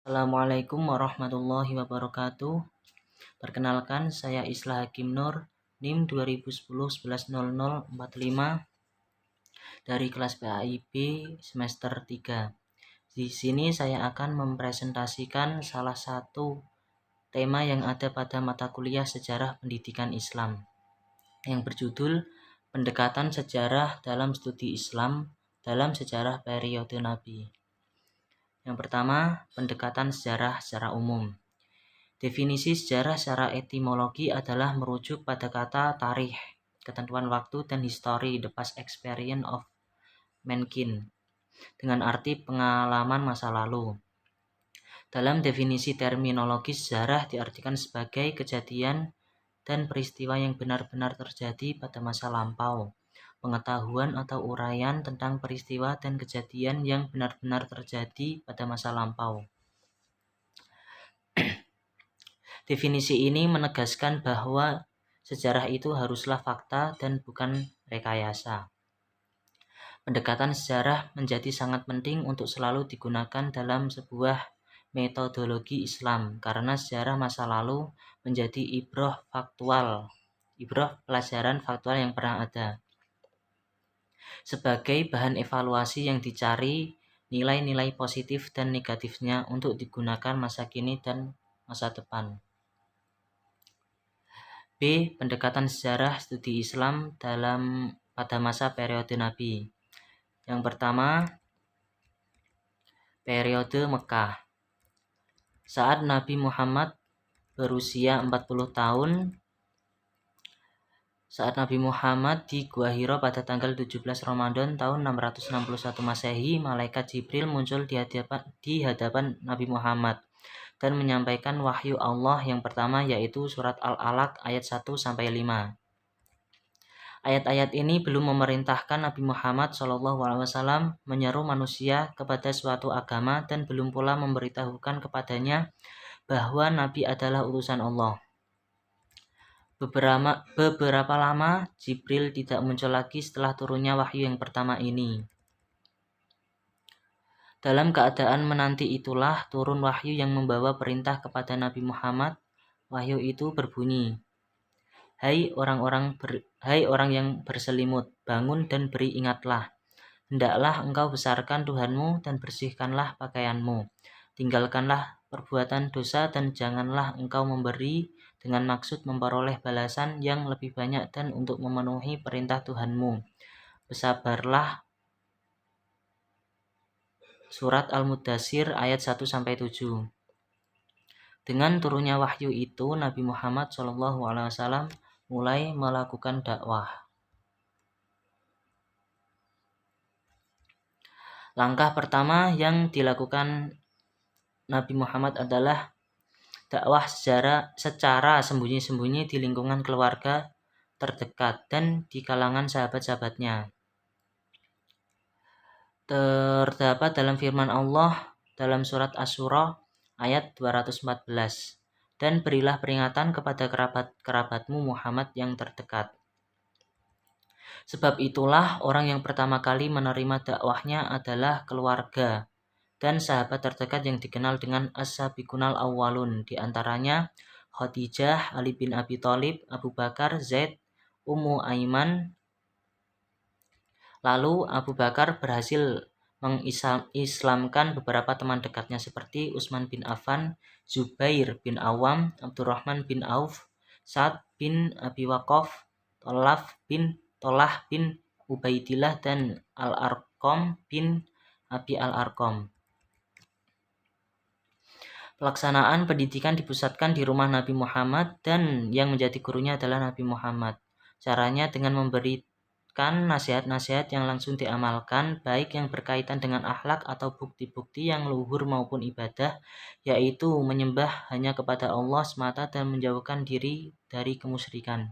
Assalamualaikum warahmatullahi wabarakatuh. Perkenalkan, saya Islah Hakim Nur, NIM 2010-110045 dari kelas PAIB semester 3. Di sini saya akan mempresentasikan salah satu tema yang ada pada mata kuliah Sejarah Pendidikan Islam yang berjudul Pendekatan Sejarah dalam Studi Islam dalam Sejarah Periode Nabi. Yang pertama, pendekatan sejarah secara umum. Definisi sejarah secara etimologi adalah merujuk pada kata tarikh, ketentuan waktu, dan history, the past experience of mankind, dengan arti pengalaman masa lalu. Dalam definisi terminologi, sejarah diartikan sebagai kejadian dan peristiwa yang benar-benar terjadi pada masa lampau, pengetahuan atau uraian tentang peristiwa dan kejadian yang benar-benar terjadi pada masa lampau. Definisi ini menegaskan bahwa sejarah itu haruslah fakta dan bukan rekayasa. Pendekatan sejarah menjadi sangat penting untuk selalu digunakan dalam sebuah metodologi Islam karena sejarah masa lalu menjadi ibrah pelajaran faktual yang pernah ada. Sebagai bahan evaluasi yang dicari nilai-nilai positif dan negatifnya untuk digunakan masa kini dan masa depan. B. Pendekatan sejarah studi Islam pada masa periode Nabi. Yang pertama, periode Mekah. Saat Nabi Muhammad berusia 40 tahun, saat Nabi Muhammad di Gua Hiro pada tanggal 17 Ramadan tahun 661 Masehi, malaikat Jibril muncul di hadapan Nabi Muhammad dan menyampaikan wahyu Allah yang pertama, yaitu surat Al-Alaq ayat 1-5. Ayat-ayat ini belum memerintahkan Nabi Muhammad SAW menyeru manusia kepada suatu agama dan belum pula memberitahukan kepadanya bahwa Nabi adalah utusan Allah. Beberapa lama Jibril tidak muncul lagi setelah turunnya wahyu yang pertama ini. Dalam keadaan menanti itulah turun wahyu yang membawa perintah kepada Nabi Muhammad. Wahyu itu berbunyi, Hai orang yang berselimut, bangun dan beri ingatlah. Hendaklah engkau besarkan Tuhanmu dan bersihkanlah pakaianmu. Tinggalkanlah perbuatan dosa dan janganlah engkau memberi dengan maksud memperoleh balasan yang lebih banyak dan untuk memenuhi perintah Tuhanmu. Bersabarlah. Surat Al-Mudaththir ayat 1-7. Dengan turunnya wahyu itu, Nabi Muhammad SAW mulai melakukan dakwah. Langkah pertama yang dilakukan Nabi Muhammad adalah dakwah secara sembunyi-sembunyi di lingkungan keluarga terdekat dan di kalangan sahabat-sahabatnya. Terdapat dalam firman Allah dalam surat Asy-Syura ayat 214. Dan berilah peringatan kepada kerabat-kerabatmu Muhammad yang terdekat. Sebab itulah orang yang pertama kali menerima dakwahnya adalah keluarga dan sahabat terdekat yang dikenal dengan As-Sabiqunal Awwalun, di antaranya Khadijah, Ali bin Abi Thalib, Abu Bakar, Zaid, Ummu Aiman. Lalu Abu Bakar berhasil mengislamkan beberapa teman dekatnya seperti Utsman bin Affan, Zubair bin Awam, Abdurrahman bin Auf, Sa'ad bin Abi Waqqas, Tolah bin Ubaidillah, dan Al-Arqam bin Abi Al-Arqam. Pelaksanaan pendidikan dipusatkan di rumah Nabi Muhammad dan yang menjadi gurunya adalah Nabi Muhammad. Caranya dengan memberikan nasihat-nasihat yang langsung diamalkan, baik yang berkaitan dengan akhlak atau bukti-bukti yang luhur maupun ibadah, yaitu menyembah hanya kepada Allah semata dan menjauhkan diri dari kemusyrikan.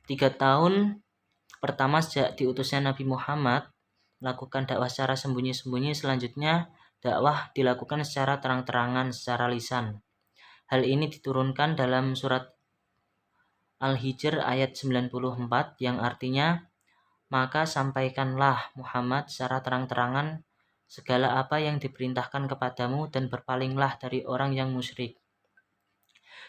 3 tahun pertama sejak diutusnya Nabi Muhammad melakukan dakwah secara sembunyi-sembunyi. Selanjutnya dakwah dilakukan secara terang-terangan secara lisan. Hal ini diturunkan dalam surat Al-Hijr ayat 94 yang artinya, maka sampaikanlah Muhammad secara terang-terangan segala apa yang diperintahkan kepadamu dan berpalinglah dari orang yang musyrik.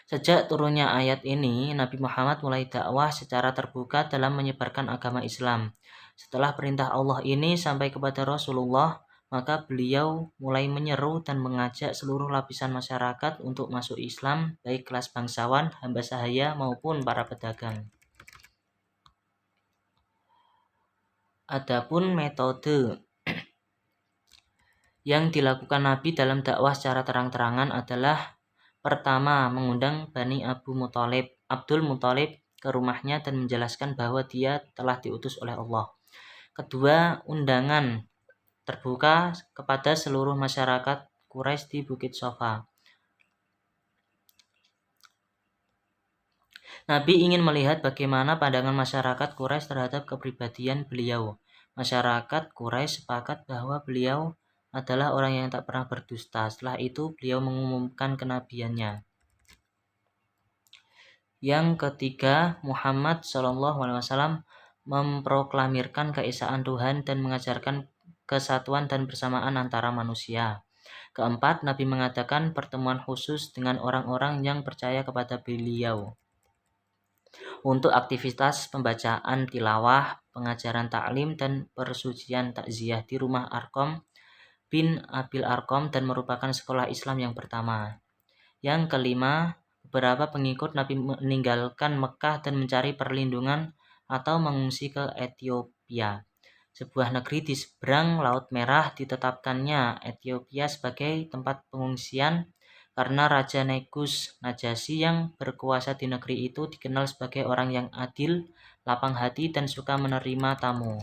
Sejak turunnya ayat ini, Nabi Muhammad mulai dakwah secara terbuka dalam menyebarkan agama Islam. Setelah perintah Allah ini sampai kepada Rasulullah, maka beliau mulai menyeru dan mengajak seluruh lapisan masyarakat untuk masuk Islam, baik kelas bangsawan, hamba sahaya, maupun para pedagang. Adapun metode yang dilakukan Nabi dalam dakwah secara terang-terangan adalah: pertama, mengundang Bani Abdul Muthalib ke rumahnya dan menjelaskan bahwa dia telah diutus oleh Allah. Kedua, undangan terbuka kepada seluruh masyarakat Quraisy di Bukit Sofa. Nabi ingin melihat bagaimana pandangan masyarakat Quraisy terhadap kepribadian beliau. Masyarakat Quraisy sepakat bahwa beliau adalah orang yang tak pernah berdusta. Setelah itu, beliau mengumumkan kenabiannya. Yang ketiga, Muhammad SAW memproklamirkan keesaan Tuhan dan mengajarkan kesatuan dan bersamaan antara manusia. Keempat, Nabi mengadakan pertemuan khusus dengan orang-orang yang percaya kepada beliau untuk aktivitas pembacaan tilawah, pengajaran taklim, dan persucian takziah di rumah Arqam bin Abil Arqam dan merupakan sekolah Islam yang pertama. Yang kelima, beberapa pengikut Nabi meninggalkan Mekah dan mencari perlindungan atau mengungsi ke Ethiopia, sebuah negeri di seberang Laut Merah. Ditetapkannya Ethiopia sebagai tempat pengungsian karena Raja Negus Najasyi yang berkuasa di negeri itu dikenal sebagai orang yang adil, lapang hati, dan suka menerima tamu.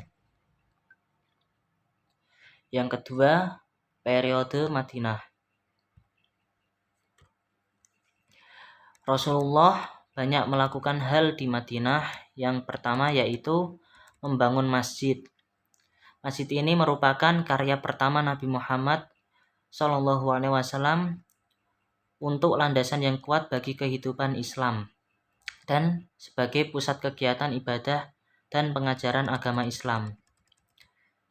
Yang kedua, periode Madinah. Rasulullah banyak melakukan hal di Madinah. Yang pertama yaitu membangun masjid. Masjid ini merupakan karya pertama Nabi Muhammad SAW untuk landasan yang kuat bagi kehidupan Islam dan sebagai pusat kegiatan ibadah dan pengajaran agama Islam.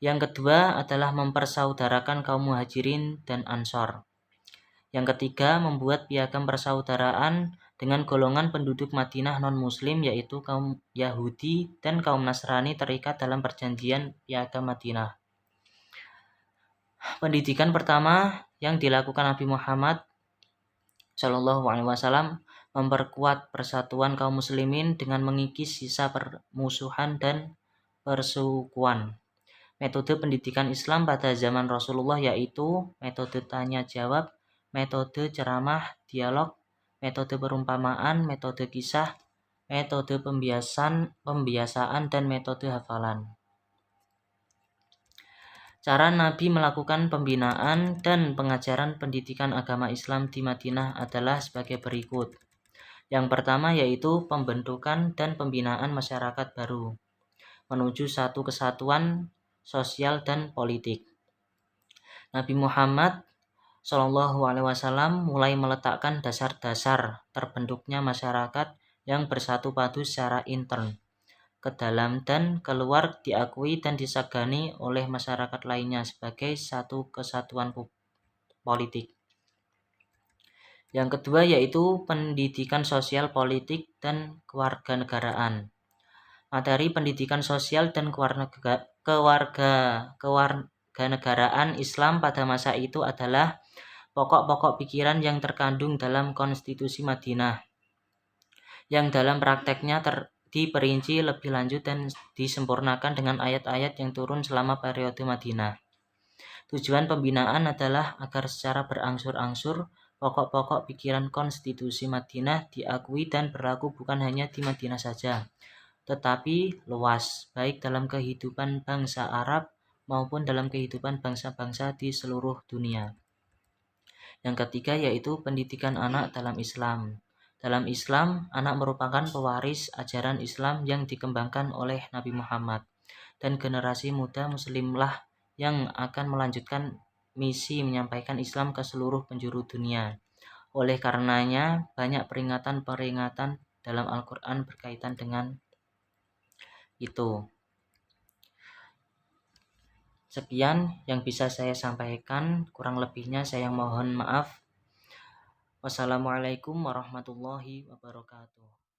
Yang kedua adalah mempersaudarakan kaum Muhajirin dan Ansor. Yang ketiga, membuat piagam persaudaraan dengan golongan penduduk Madinah non-Muslim, yaitu kaum Yahudi dan kaum Nasrani terikat dalam perjanjian piagam Madinah. Pendidikan pertama yang dilakukan Nabi Muhammad SAW memperkuat persatuan kaum muslimin dengan mengikis sisa permusuhan dan persukuan. Metode pendidikan Islam pada zaman Rasulullah yaitu metode tanya-jawab, metode ceramah, dialog, metode perumpamaan, metode kisah, metode pembiasaan, dan metode hafalan. Cara Nabi melakukan pembinaan dan pengajaran pendidikan agama Islam di Madinah adalah sebagai berikut. Yang pertama yaitu pembentukan dan pembinaan masyarakat baru menuju satu kesatuan sosial dan politik. Nabi Muhammad SAW mulai meletakkan dasar-dasar terbentuknya masyarakat yang bersatu padu secara intern, ke dalam dan keluar, diakui dan disegani oleh masyarakat lainnya sebagai satu kesatuan politik. Yang kedua yaitu pendidikan sosial, politik, dan kewarganegaraan. Materi pendidikan sosial dan kewarganegaraan Islam pada masa itu adalah pokok-pokok pikiran yang terkandung dalam konstitusi Madinah, yang dalam prakteknya diperinci lebih lanjut dan disempurnakan dengan ayat-ayat yang turun selama periode Madinah. Tujuan pembinaan adalah agar secara berangsur-angsur pokok-pokok pikiran konstitusi Madinah diakui dan berlaku bukan hanya di Madinah saja, tetapi luas, baik dalam kehidupan bangsa Arab maupun dalam kehidupan bangsa-bangsa di seluruh dunia. Yang ketiga yaitu pendidikan anak dalam Islam. Dalam Islam, anak merupakan pewaris ajaran Islam yang dikembangkan oleh Nabi Muhammad, dan generasi muda muslimlah yang akan melanjutkan misi menyampaikan Islam ke seluruh penjuru dunia. Oleh karenanya, banyak peringatan-peringatan dalam Al-Quran berkaitan dengan itu. Sekian yang bisa saya sampaikan, kurang lebihnya saya mohon maaf. Wassalamualaikum warahmatullahi wabarakatuh.